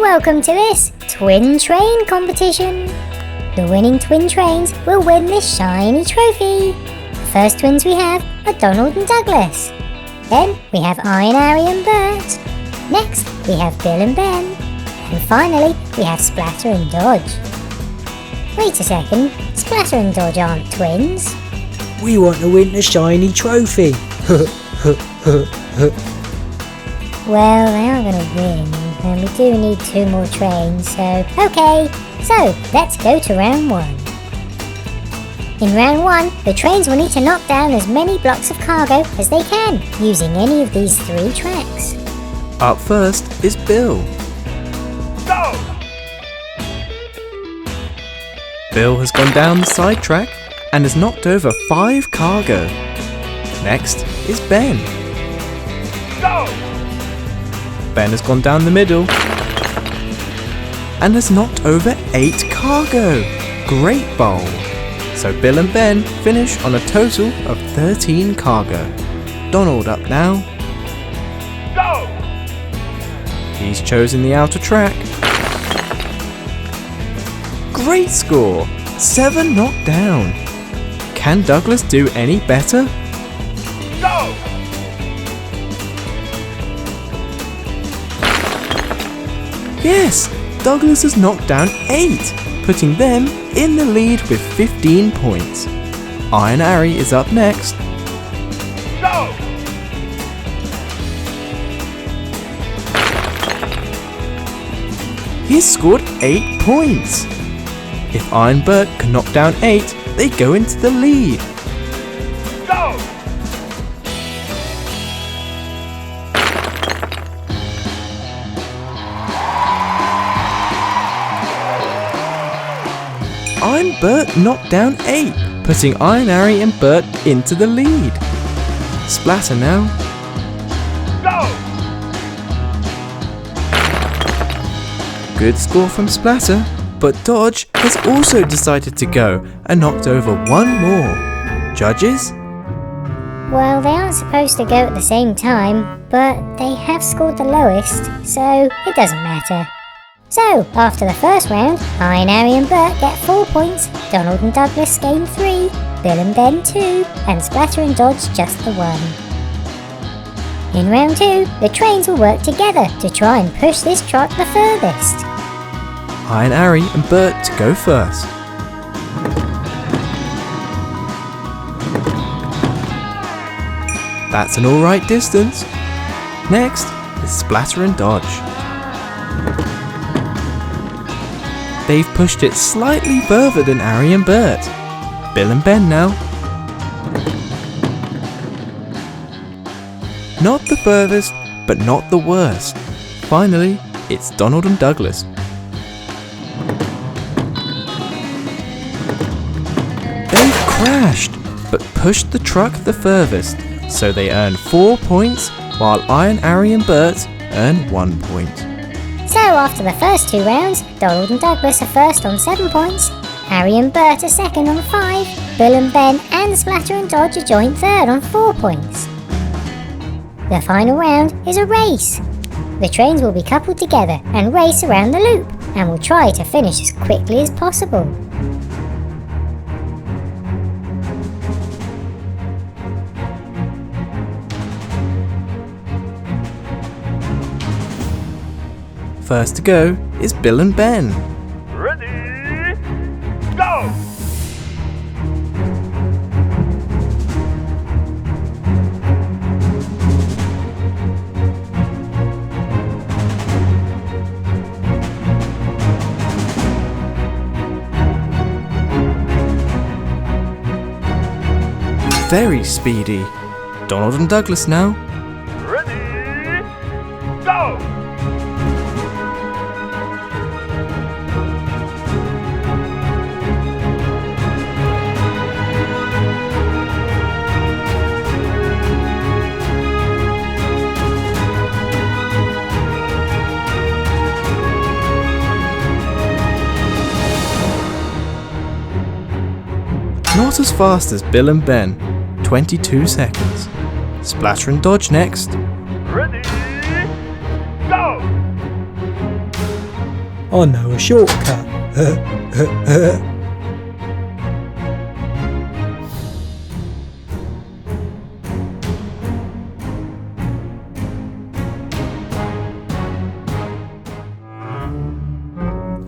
welcome to this twin train competition. The winning twin trains will win this shiny trophy. The first twins we have are Donald and Douglas. Then we have Iron Harry and Bert. Next we have Bill and Ben. And finally we have Splatter and Dodge. Wait a second, Splatter and Dodge aren't twins. We want to win the shiny trophy. Well, they are going to win, and we do need 2 more trains, so let's go to round 1. In round 1, the trains will need to knock down as many blocks of cargo as they can, using any of these 3 tracks. Up first is Bill. Go! Bill has gone down the side track and has knocked over 5 cargo. Next is Ben. Go! Ben has gone down the middle and has knocked over 8 cargo. Great bowl. So Bill and Ben finish on a total of 13 cargo. Donald up now. Go! He's chosen the outer track. Great score! 7 knocked down. Can Douglas do any better? Go! Yes! Douglas has knocked down 8, putting them in the lead with 15 points. Iron Harry is up next. Go! He's scored 8 points. If Iron Bert can knock down 8, they go into the lead. Go! Iron Bert knocked down 8, putting Iron Harry and Bert into the lead. Splatter now. Go! Good score from Splatter, but Dodge has also decided to go and knocked over 1 more. Judges? Well, they aren't supposed to go at the same time, but they have scored the lowest, so it doesn't matter. So, after the first round, Iron Harry and Bert get 4 points, Donald and Douglas gain 3, Bill and Ben 2, and Splatter and Dodge just the 1. In round 2, the trains will work together to try and push this truck the furthest. Iron Harry and Bert to go first. That's an alright distance. Next is Splatter and Dodge. They've pushed it slightly further than Harry and Bert. Bill and Ben now. Not the furthest, but not the worst. Finally, it's Donald and Douglas. They've crashed, but pushed the truck the furthest, so they earn 4 points, while Iron Harry and Bert earn 1 point. So after the first 2 rounds, Donald and Douglas are first on 7 points, Harry and Bert are second on 5, Bill and Ben and Splatter and Dodge are joint third on 4 points. The final round is a race. The trains will be coupled together and race around the loop, and will try to finish as quickly as possible. First to go is Bill and Ben. Ready? Go! Very speedy. Donald and Douglas now. Ready? Go! Not as fast as Bill and Ben, 22 seconds. Splatter and Dodge next. Ready? Go! I know a shortcut.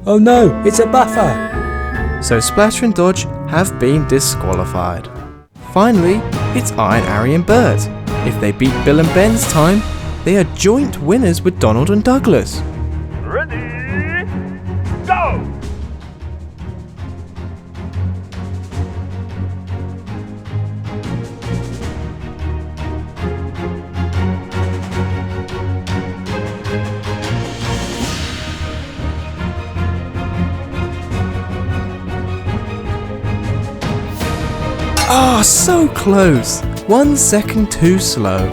Oh no, it's a buffer. So Splatter and Dodge have been disqualified. Finally, it's Iron Harry and Bert. If they beat Bill and Ben's time, they are joint winners with Donald and Douglas. Ready, go! Ah, so close. 1 second too slow.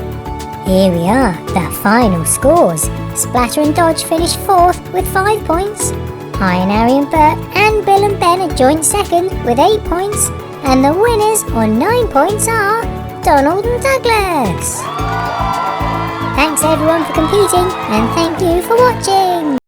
Here we are, the final scores. Splatter and Dodge finished 4th with 5 points. Iron Harry and Bert and Bill and Ben are joint 2nd with 8 points. And the winners on 9 points are Donald and Douglas. Thanks everyone for competing, and thank you for watching.